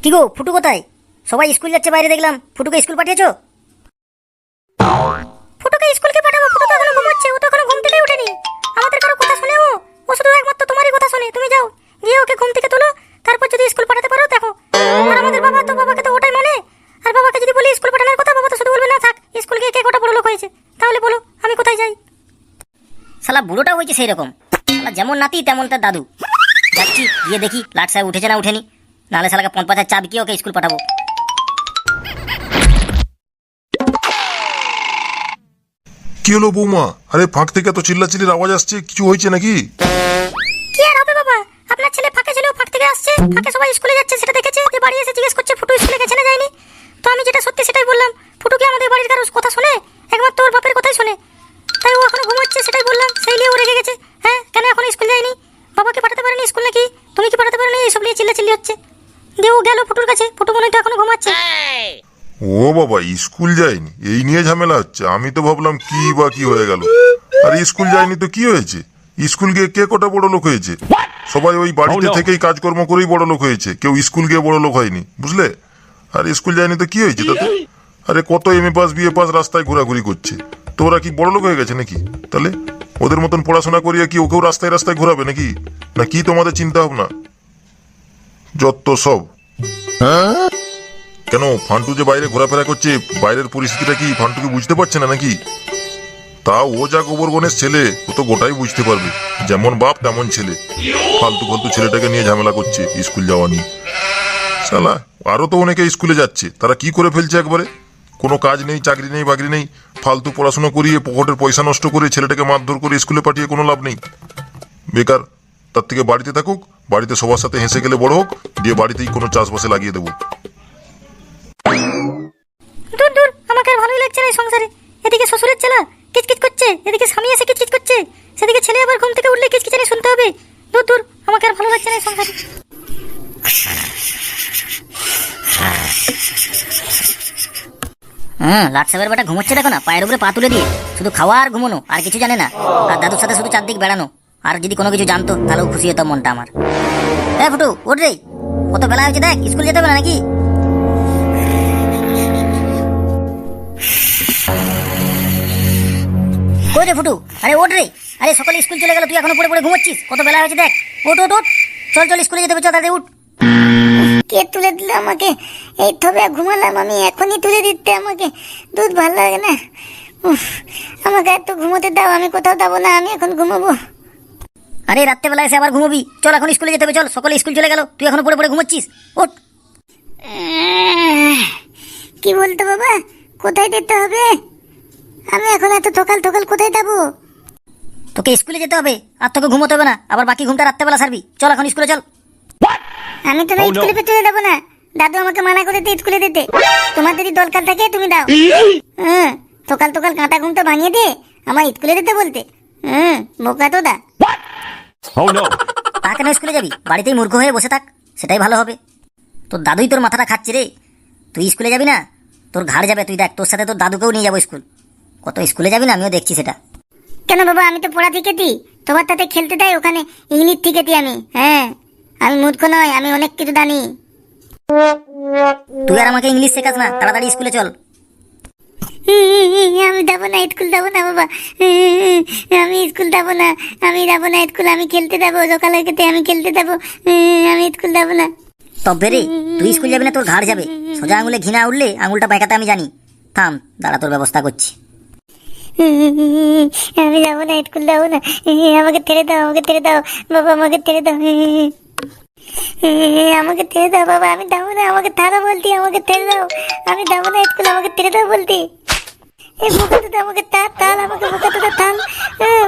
কি গো, ফুটু কোথায়? সবাই স্কুল যাচ্ছে বাইরে, দেখলাম। ফুটুকে স্কুল পাঠিয়েছো? ফুটুকে স্কুলকে পাঠাবো? ফুটু তো এখনো ঘুমাচ্ছে, ও তো এখনো ঘুম থেকেই ওঠেনি। আমাদের কারো কথা শুনে ও শুধু একমাত্র তোমারই কথা শুনে। তুমি যাও, গিয়ে ওকে ঘুম থেকে তোলো, তারপর যদি স্কুল পাঠাতে পারো দেখো। আর আমাদের বাবাকে তো ওটাই মানে। আর বাবাকে যদি বলি স্কুল পাঠানোর কথা, বাবা তো শুধু বলবে না থাক, স্কুল গিয়ে কে কটা বড় লোক হয়েছে। তাহলে বলো আমি কোথায় যাই? শালা বুড়োটা হয়েছে সেই রকম, শালা যেমন নাতি তেমন তার দাদু। যাচ্ছি, গিয়ে দেখি লাট সাহেব উঠেছে না উঠেনি, নাহলে শালাকে ৫,০০০ চাবি কি ওকে স্কুল পাঠাবো। কি হলো বৌমা? আরে ফাঁক থেকে তো চিল্লাচিল্লির আওয়াজ আসছে, কিছু হয়েছে নাকি? কি আর হবে বাবা, আপনার ছেলে ফাঁকে ছিল, ফাঁক থেকে আসছে। ফাঁকে সবাই স্কুলে যাচ্ছে সেটা দেখেছে, যে বাড়ি এসে জিজ্ঞেস করছে ফুটু স্কুলে গেছে না যায়নি। তো আমি যেটা সত্যি সেটাই বললাম। ফুটু কি আমাদের বাড়ির কারোর কথা শোনে? একমাত্র ওর বাপের কথাই শোনে। তাই ও এখনো ঘুমাচ্ছে, সেটাই বললাম। সেই নিয়ে ও রেগে গেছে। হ্যাঁ, কেন এখন স্কুল যায়নি? বাবাকে পাঠাতে পারেনি স্কুল নাকি? তুমি কি পাঠাতে পারোনি? এইসব নিয়ে চিল্লাচিল্লি হচ্ছে। দিয়ে ও গেল ফুটুর কাছে, ফুটু মনে হয় এখনো ঘুমাচ্ছে। ও বাবা, স্কুল যায়নি এই নিয়ে ঝামেলা হচ্ছে? আমি তো ভাবলাম কি বা কি হয়ে গেল। আর স্কুল যায়নি তো কি হয়েছে? স্কুল গিয়ে কে কটা বড় লোক হয়েছে? সবাই ওই বাড়িতে থেকেই কাজকর্ম করেই বড় লোক হয়েছে, কেউ স্কুল গিয়ে বড় লোক হয়নি, বুঝলে? আর স্কুল যায়নি তো কি হয়েছে তাতে? আরে কত এমএ পাস বিএ পাস রাস্তায় ঘোরাঘুরি করছে, তো ওরা কি বড় লোক হয়ে গেছে নাকি? তাহলে ওদের মতন পড়াশোনা করিয়ে কি ওকেও রাস্তায় রাস্তায় ঘোরাবে নাকি? না কি তোমাদের চিন্তা ভাবনা? যত সব। কেন ফান্টু যে বাইরে ঘোরাফেরা করছে, বাইরের পরিস্থিতিটা কি ফান্টু কি বুঝতে পারছে না নাকি? তা ও যা গোবরগণের ছেলে, ও তো গোটাই বুঝতে পারবে। যেমন বাপ তেমন ছেলে। ফালতু ফালতু ছেলেটাকে নিয়ে ঝামেলা করছে স্কুল যাওয়া নিয়ে। শালা আরো তো অনেকে স্কুলে যাচ্ছে, তারা কি করে ফেলছে একবারে। কোনো কাজ নেই, চাকরি নেই, বাকরি নেই, ফালতু পড়াশোনা করিয়ে পকেটের পয়সা নষ্ট করে ছেলেটাকে মারধর করে স্কুলে পাঠিয়ে কোনো লাভ নেই, বেকার। তার থেকে বাড়িতে থাকুক, বাড়িতে সবার সাথে হেসে গেলে বড় হোক, দিয়ে বাড়িতেই কোনো চাষবাসে লাগিয়ে দেবো। দূর দূর, আমাকে আর ভালোই লাগছে না এই সংসারে। এদিকে শ্বশুরের ছেলে কিচকিচ করছে, এদিকে স্বামী এসে কিচকিচ করছে, সেদিকে ছেলে আবার ঘুম থেকে উঠলে কিচকিচানি শুনতে হবে। দূর দূর, আমাকে আর ভালো লাগছে না এই সংসারে। লাট সাহেবের বেটা ঘুমোচ্ছে দেখো না, পায়ের উপরে পা তুলে দিয়ে। শুধু খাওয়া আর ঘুমানো, আর কিছু জানে না। আর দাদুর সাথে শুধু চারদিক বেড়ানো। আর যদি কোনো কিছু জানতো তাহলেও খুশি হতো মনটা আমার। হ্যাঁ ফুটু, ওঠ রে, কত বেলা হয়েছে দেখ, স্কুল যেতে হবে না নাকি? কই রে ফুটু, আরে ওঠ রে। আরে সকালে স্কুল চলে গেল, তুই এখনো পড়ে পড়ে ঘুমোচ্ছিস? কত বেলা হয়েছে দেখ, ওঠ ওঠ ওঠ, চল চল স্কুলে যেতে হবে, চল তাড়াতাড়ি উঠ। কে তুলে দিল আমাকে? এই তবে ঘুমালাম আমি, এখনই তুলে দিতে আমাকে? দুধ ভালো লাগে না। আমাকে একটু ঘুমোতে দাও, আমি কোথাও যাবো না, আমি এখন ঘুমাবো। আরে রাত্রেবেলা এসে আবার ঘুমোবি? চল এখন স্কুলে যেতে হবে, চল। সকালে স্কুল চলে গেল, তুই এখনো পড়ে পড়ে ঘুমোচ্ছিস? ওঠ। কি বলতো বাবা, কোথায় যেতে হবে? আমি এখন এত থকাল থকাল কোথায় যাবো? তোকে স্কুলে যেতে হবে, আর তোকে ঘুমোতে হবে না। আবার বাকি ঘুমটা রাত্রেবেলা সারবি। চল এখন স্কুলে চল। আমি তো স্কুলে চলে যাবো না, দাদু আমাকে মানা করেছে স্কুলে যেতে। তোমার যদি দরকার থাকে তুমি দাও। সকাল সকাল কাঁটা ঘুমটা ভাঙিয়ে দিয়ে আমার স্কুলে যেতে বলতে। বোকা তো দা। তা কেন স্কুলে যাবি? বাড়িতেই মূর্খ হয়ে বসে থাক, সেটাই ভালো হবে। তোর দাদুই তোর মাথাটা খাচ্ছে রে। তুই স্কুলে যাবি না, তোর ঘাড় যাবে। তুই দেখ, তোর সাথে তোর দাদুকেও নিয়ে যাবো স্কুল। কত স্কুলে যাবি না, আমিও দেখছি সেটা। কেন বাবা, আমি তো পড়া শিখেছি, তোমার সাথে খেলতে দেয় ওখানে ইংলিশ শিখেছি আমি। হ্যাঁ, আমি মূর্খ নয়, আমি অনেক কিছু জানি। তুই আর আমাকে ইংলিশ শেখাস না, তাড়াতাড়ি স্কুলে চল। আমি যাবো না স্কুল, যাবো না বাবা। আমি স্কুল যাবো না, আমি যাবো না স্কুল। আমি খেলতে যাবো, সকালে খেতে আমি খেলতে যাবো। আমি স্কুল যাবো না। তবে রে, তুই স্কুল যাবি না, তোর ঘাড় যাবে। সোজা আঙুলে ঘি না উঠলে আঙুলটা বেঁকাতে আমি জানি। থাম, দাঁড়া, তোর ব্যবস্থা করছি। আমি যাবো না স্কুল, যাবো না। আমাকে ছেড়ে দাও, আমাকে ছেড়ে দাও বাবা, আমাকে ছেড়ে দাও। আমাকে ছেড়ে দাও বাবা, আমি যাবো না। আমাকে থালা বলতি, আমাকে ছেড়ে দাও। আমি যাবো না স্কুল, আমাকে ছেড়ে দাও বলতি। এই বোকা তো আমাকে তাল, আমাকে বোকা তো থাল।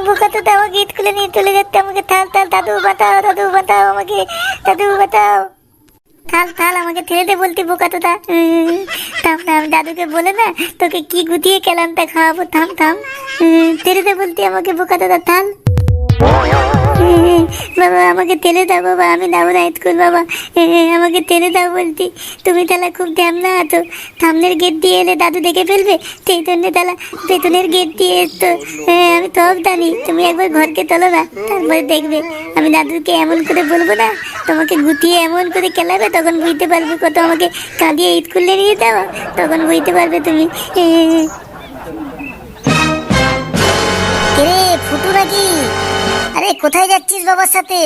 বোকা তো আমাকে স্কুলে নিয়ে চলে যাচ্ছে, আমাকে থাল। দাদু বাঁচাও, দাদু বাঁচাও আমাকে, দাদু বাঁচাও। থাল আমাকে ছেড়ে দে বলতি, বোকা তো থাম না। আমি দাদুকে বলে না তোকে কি গুটিয়ে কেলামটা খাওয়াবো। থাম ছেড়ে দে বলতি আমাকে, বোকা দাদা থাল। বাবা আমাকে টেনে দাও বাবা, আমি যাবো না স্কুল বাবা, আমাকে টেনে দাও বলছি। তুমি তাহলে খুব ঢ্যামনা আছো, সামনের গেট দিয়ে এলে দাদু দেখে ফেলবে, সেই জন্য তাহলে পেছনের গেট দিয়ে এসতো। আমি সব জানি, তুমি একবার ঘরকে তোলো না, তারপরে দেখবে আমি দাদুকে এমন করে বলবো না, তোমাকে গুটিয়ে এমন করে খেলাবে, তখন বুঝতে পারবে কত আমাকে কাঁদিয়ে স্কুলে নিয়ে যাও, তখন বুঝতে পারবে তুমি। রে ফুটু নাকি? আরে কোথায় যাচ্ছিস বাবার সাথে?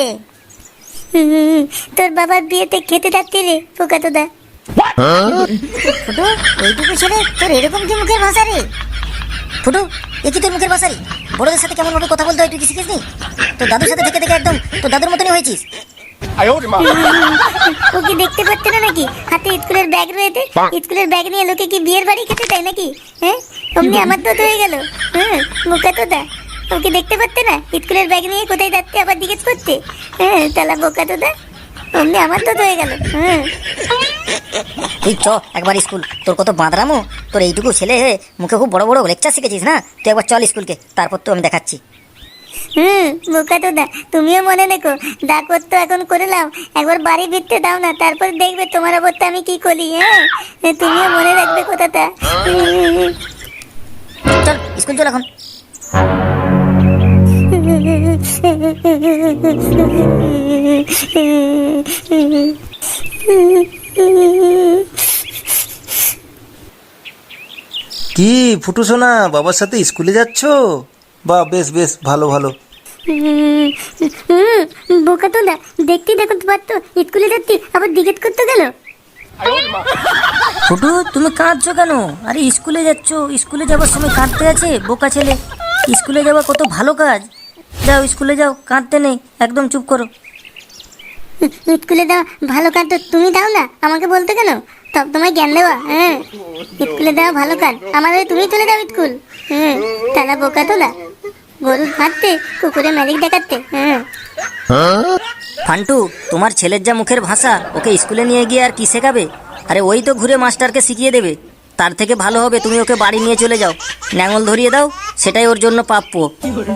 তোর বাবার বিয়েতে খেতে যাচ্ছি রে পোকাতোদা। ফুটু, এইটুকু ছেলে তোর এরকম কি মুখের ভাষা রে? ফুটু, এ কি তোর মুখের ভাষা রে? বড়দের সাথে কেমন ভাবে কথা বলতে হয় তুই কি শিখিস নি? তোর দাদুর সাথে থেকে থেকে একদম তোর দাদুর মতনই হয়েছিস। ও কি দেখতে পাচ্ছে না নাকি হাতে স্কুলের ব্যাগ রয়েছে? স্কুলের ব্যাগ নিয়ে লোকে কি বিয়ের বাড়ি খেতে চায় নাকি? হ্যাঁ, অমনি আমার তো হয়ে গেল। বোকাতোদা, ও কি দেখতে পাচ্ছে না স্কুলের ব্যাগ নিয়ে কোথায় যাচ্ছে, আবার জিজ্ঞেস করছে? তাহলে বোকাতোদা, অমনি আমার তো হয়ে গেল। তুই চ একবার স্কুল, তোর কত বাঁদরামো, তোর এইটুকু ছেলে হয়ে মুখে খুব বড় বড় লেকচার শিখেছিস না? তুই একবার চল স্কুলকে, তারপর তো আমি দেখাচ্ছি। বোকাতোদা, তুমিও মনে রেখো, যা করতো এখন করলাম, একবার বাড়ি ফিরতে দাও না, তারপর দেখবে তোমার অবস্থা আমি কি করি। তুমিও মনে রাখবে কথাটা। চল স্কুল চল এখন। কি ফুটু সোনা, বাবার সাথে স্কুলে যাচ্ছ? বা বেশ বেশ, ভালো ভালো। বোকাতোদা, দেখতে দেখো পারতো স্কুলে যাচ্ছি, আবার জিজ্ঞেস করতে গেল। ফুটু, তুমি কাঁদছো কেন? আরে স্কুলে যাচ্ছ, স্কুলে যাওয়ার সময় কাঁদতে আছে? বোকা ছেলে, স্কুলে যাওয়া কত ভালো কাজ। যাও স্কুলে যাও, কাঁদতে নেই, একদম চুপ করো। স্কুলে দেওয়া ভালো কাজ তো তুমি দাও না, আমাকে বলতে কেন? সব তোমায় জ্ঞান দেওয়া। স্কুলে দেওয়া ভালো কাজ, আমাদের তুমি চলে যাও স্কুল। তারা বোকাতোদা, গরু খাটতে, কুকুরে ম্যাজিক দেখাচ্ছে। ফান্টু, তোমার ছেলের যা মুখের ভাষা, ওকে স্কুলে নিয়ে গিয়ে আর কি শেখাবে? আরে ওই তো ঘুরে মাস্টারকে শিখিয়ে দেবে। তার থেকে ভালো হবে তুমি ওকে বাড়ি নিয়ে চলে যাও, ন্যাঙল ধরিয়ে দাও, সেটাই ওর জন্য প্রাপ্য।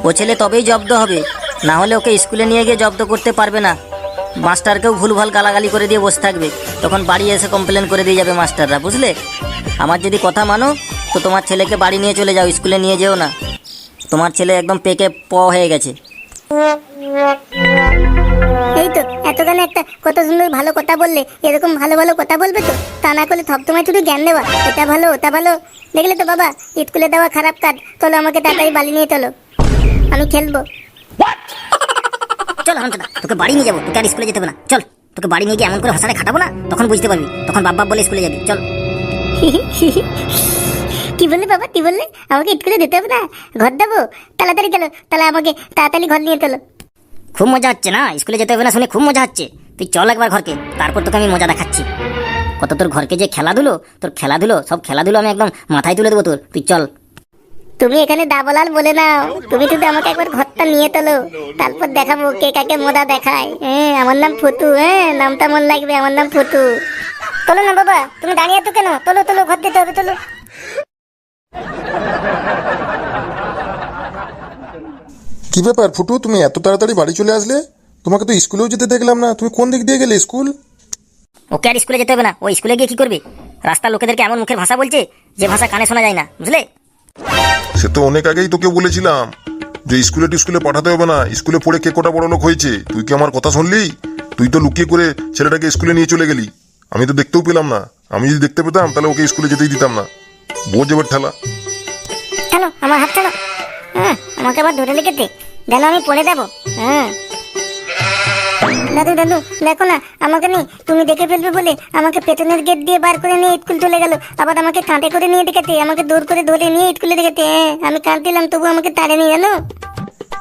ও ছেলে তবেই জব্দ হবে, না হলে ওকে স্কুলে নিয়ে গিয়ে জব্দ করতে পারবে না। মাস্টারকেও ভুলভাল গালাগালি করে দিয়ে বসে থাকবে, তখন বাড়ি এসে কমপ্লেন করে দিয়ে যাবে মাস্টাররা, বুঝলে? আমার যদি কথা মানো তো তোমার ছেলেকে বাড়ি নিয়ে চলে যাও, স্কুলে নিয়ে যেও না। তোমার ছেলে একদম পেকে হয়ে গেছে। এই তো এতখানে একটা কত সুন্দর ভালো কথা বললে, এরকম ভালো ভালো কথা বলবে তো, তা না করলে সব তোমায় শুধু জ্ঞান দেওয়া, এটা ভালো ওটা ভালো। দেখলে তো বাবা, স্কুলে দেওয়া খারাপ কাজ। চলো আমাকে তাড়াতাড়ি বাড়ি নিয়ে চলো, আমি খেলবো। চল হামচদা, তোকে বাড়ি নিয়ে যাবো, তোকে আর স্কুলে যেতে হবে না। চল, তোকে বাড়ি নিয়ে গিয়ে এমন করে ভাষাটা খাটাবো না, তখন বুঝতে পারবি, তখন বাপ বাপ বলে স্কুলে যাবি। চল। কি বললে বাবা, কি বললে? আমাকে স্কুলে যেতে হবে না, ঘর দেবো? তাড়াতাড়ি চলো, তাহলে আমাকে তাড়াতাড়ি ঘর নিয়ে চলো। খুব মজা হচ্ছে না? স্কুলে যেতে হবে না শুনে খুব মজা হচ্ছে? তুই চল একবার ঘরকে, তারপর তোকে আমি মজা দেখাচ্ছি। কত তোর ঘরকে যে খেলাধুলো, তোর খেলাধুলো, সব খেলাধুলো আমি একদম মাথায় তুলে দেবো তোর। তুই চল। তুমি এখানে দাবলাল বলে নাও, তুমি শুধু আমাকে একবার ঘরটা নিয়ে তোলো, তারপর দেখাবো কে কাকে মজা দেখায়। আমার নাম ফুটু, নামটা মন লাগবে, আমার নাম ফুটু। তোলো না বাবা, তুমি দাঁড়িয়ে তো কেন? তোলো তোলো, ঘর দিতে হবে, তোলো। কি ব্যাপার ফুটু, তুমি এত তাড়াতাড়ি বাড়ি চলে আসলে? তোমাকে তো স্কুলেও যেতে দেখলাম না, তুমি কোন দিক দিয়ে গেলে স্কুল? ওকে আর স্কুলে যেতে হবে না, ও স্কুলে গিয়ে কি করবে? রাস্তার লোকেদেরকে এমন মুখের ভাষা বলছে যে ভাষা কানে শোনা যায় না, বুঝলে? সে তো অনেক আগেই তোকে বলেছিলাম যে স্কুলে পাঠাতে হবে না, স্কুলে পড়ে কে কটা বড় লোক হয়েছে। তুই কি আমার কথা শুনলি? তুই তো লুকিয়ে করে ছেলেটাকে স্কুলে নিয়ে চলে গেলি, আমি তো দেখতেও পেলাম না। আমি যদি দেখতে পেতাম তাহলে ওকে স্কুলে যেতেই দিতাম না। বোঝ এবার ঠেলা। চলো, আমার হাত ছাড়ো। আমাকে আবার ধরে লেগেছে, যেন আমি পড়ে যাবো। দাদু দাদু, দেখো না, আমাকে নেই, তুমি দেখে ফেলবে বলে আমাকে পেছনের গেট দিয়ে বার করে নিয়ে স্কুল চলে গেল, আবার আমাকে কাঁধে করে নিয়ে ডেকেছে, আমাকে দৌড় করে ধরে নিয়ে স্কুলে ডেকেছে। আমি কাঁদছিলাম, তবু আমাকে তাড়ে নিয়ে জানো।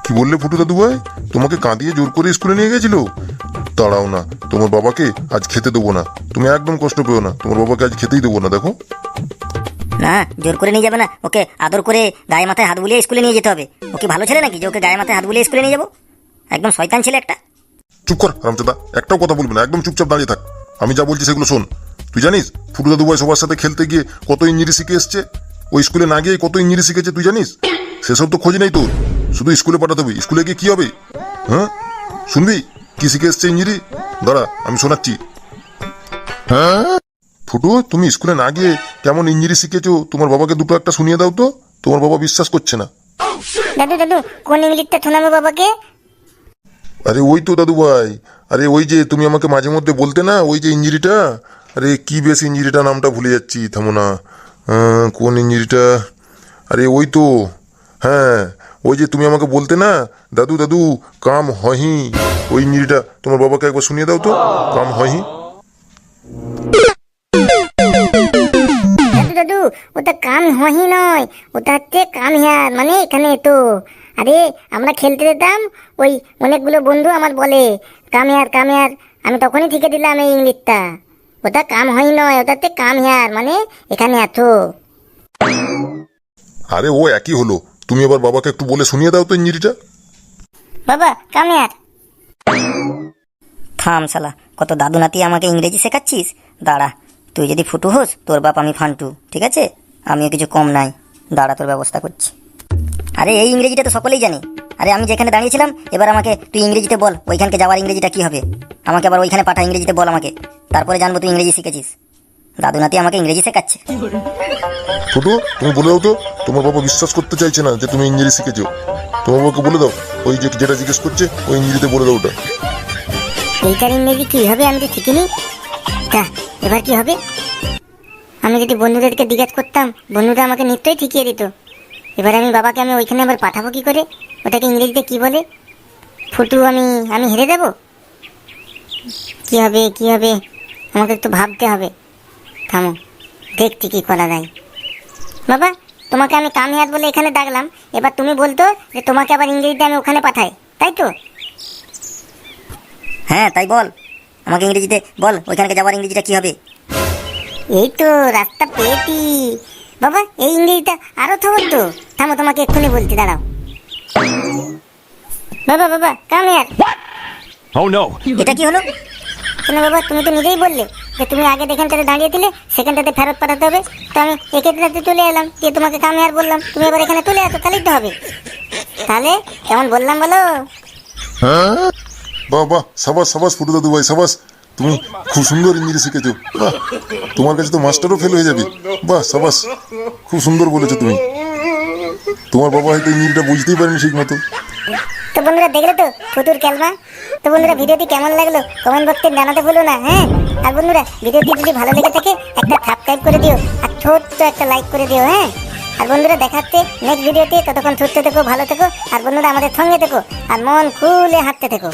কি বললে ফুটু দাদু ভাই? তোমাকে কাঁদিয়ে জোর করে স্কুলে নিয়ে গেছিল? দাঁড়াও না, তোমার বাবাকে আজ খেতে দেবো না। তুমি একদম কষ্ট পেও না, তোমার বাবাকে আজ খেতেই দেবো না। দেখো না, জোর করে নিয়ে যাবে না, ওকে আদর করে গায়ে মাথায় হাত বুলিয়ে স্কুলে নিয়ে যেতে হবে। ও কি ভালো ছেলে নাকি যে ওকে গায়ে মাথায় হাত বুলিয়ে স্কুলে নিয়ে যাবো? একদম শয়তান ছেলে একটা। চুপ কর রামচাদা, একটাও কথা বলবি না, একদম চুপচাপ দাঁড়িয়ে থাক। আমি যা বলছি সেগুলো শোন। তুই জানিস ফুটু দাদু ভাই সবার সাথে খেলতে গিয়ে কত ইঞ্জিরি শিখে এসছে? ওই স্কুলে না গিয়ে কত ইঞ্জিরি শিখেছে তুই জানিস? সেসব তো খোঁজ নেই তোর, শুধু স্কুলে পাঠাতে হবে। স্কুলে গিয়ে কি হবে? হ্যাঁ, শুনবি কি শিখে এসছে ইঞ্জিরি? দাঁড়া আমি শোনাচ্ছি। ফুটু, তুমি স্কুলে না গিয়ে কেমন ইঞ্জিরি শিখেছো তোমার বাবাকে দুটো একটা শুনিয়ে দাও তো, তোমার বাবা বিশ্বাস করছে না। দাদু দাদু কোন ইংলিশটা শোনাবো বাবাকে? আরে ওই তো দাদু ভাই, আরে ওই যে তুমি আমাকে মাঝে মধ্যে বলতে না ওই যে ইঞ্জিরিটা, আরে কি বেশ ইঞ্জিরিটা, নামটা ভুলে যাচ্ছি, থামো না। কোন ইঞ্জিরিটা? আরে ওই তো, হ্যাঁ ওই যে তুমি আমাকে বলতে না দাদু দাদু কাম হহি, ওই ইঞ্জিরিটা তোমার বাবাকে একবার শুনিয়ে দাও তো, কাম হহি। দাদু দাদু ওটা কাম হহি নয়, ওটা হচ্ছে কাম হিয়ার, মানে এখানে তো। আরে আমরা খেলতে যেতাম, ওই অনেকগুলো বন্ধু আমার বলে কাম হিয়ার কাম হিয়ার, আমি তখনই শিখে দিলাম এই ইংলিশটা। ওটা কাম হই নয়, ওটা হচ্ছে কাম হিয়ার, মানে এখানে আছো। আরে ও একই হলো, তুমি এবার বাবাকে একটু বলে শুনিয়ে দাও তো ইঞ্জিরিটা। বাবা কাম হিয়ার। থাম শালা, কত দাদু নাতি আমাকে ইংরেজি শেখাচ্ছিস? দাঁড়া, তুই যদি ফুটু হোস তোর বাপ আমি ফান্টু, ঠিক আছে? আমিও কিছু কম নাই, দাঁড়া তোর ব্যবস্থা করছি। আরে এই ইংরেজিটা তো সকলেই জানে। আরে আমি যেখানে দাঁড়িয়েছিলাম এবার আমাকে তুই ইংরেজিতে বল ওইখানকে যাওয়ার ইংরেজিটা কি হবে। আমাকে আবার ওইখানে পাঠা, ইংরেজিতে বল আমাকে, তারপরে জানবো তুই ইংরেজি শিখেছিস। দাদু নাতি আমাকে ইংরেজি শেখাচ্ছে। ফুটু তুমি বলে দাও তো, তোমার বাবা বিশ্বাস করতে চাইছে না যে তুমি ইঞ্জিরি শিখেছো। তোমার বাবাকে বলে দাও, ওই যে যেটা জিজ্ঞেস করছে ওই ইঞ্জিরিতে বলে দাও ওটা। এইটার ইংরেজি কি হবে আমি তো শিখিনি। তা এবার কি হবে? আমি যদি বন্ধুদেরকে জিজ্ঞেস করতাম, বন্ধুরা আমাকে নিশ্চয়ই শিখিয়ে দিত। এবার আমি বাবাকে আমি ওইখানে আবার পাঠাবো কি করে? ওটাকে ইংরেজিতে কি বলে? ফুটু আমি হেরে দেব? কি হবে কি হবে, আমাকে একটু ভাবতে হবে। থামো, দেখছি কি করা যায়। বাবা তোমাকে আমি কামিয়াত বলে এখানে ডাকলাম, এবার তুমি বলতো যে তোমাকে আবার ইংরেজিতে আমি ওখানে পাঠাই, তাই তো? হ্যাঁ তাই বল, আমাকে ইংরেজিতে বল ওইখানকে যাওয়ার ইংরেজিটা কি হবে। এই তো রাস্তা পেয়েছি বাবা, এই ইংরেজিটা আরো থবর তো। থামো, তোমাকে এক্ষুনি বলছি, দাঁড়াও। বাবা বাবা কাম হিয়ার। Oh no! এটা কি হলো? শোনো বাবা, তুমি তো নিজেই বললে যে তুমি আগে যেখানটাতে দাঁড়িয়েছিলে সেখানটাতে ফেরত পাঠাতে হবে, তো আমি এক্ষেত্রে চলে এলাম, দিয়ে তোমাকে কাম হিয়ার বললাম, তুমি এবার এখানে চলে আসো, তাহলেই তো হবে। তাহলে কেমন বললাম বলো? বাহ বাহ, সাবাস সাবাস ফুটু দাদু ভাই, সাবাস, তুমি খুব সুন্দর ইংরেজি শিখেছো। বাহ, তোমার কাছে তো মাস্টারও ফেল হয়ে যাবে। বাহ সাবাস, খুব সুন্দর বলেছো তুমি। তোমার বাবা হয়তো ইংরেজিটা বুঝতেই পারেনি ঠিক মতো। তো বন্ধুরা দেখলে তো ফুতুর ক্যালমা। তো বন্ধুরা ভিডিওটি কেমন লাগলো কমেন্ট বক্সে জানাতে ভুলো না, হ্যাঁ। আর বন্ধুরা ভিডিওটি যদি ভালো লেগে থাকে একটা সাবস্ক্রাইব করে দিও, আর ছোট্ট একটা লাইক করে দিও, হ্যাঁ। আর বন্ধুরা দেখাচ্ছে নেক্সট ভিডিওতে, ততক্ষণ সুস্থ থেকো, ভালো থেকো, আর বন্ধুরা আমাদের সঙ্গে থেকো, আর মন খুলে হাঁটতে থেকো।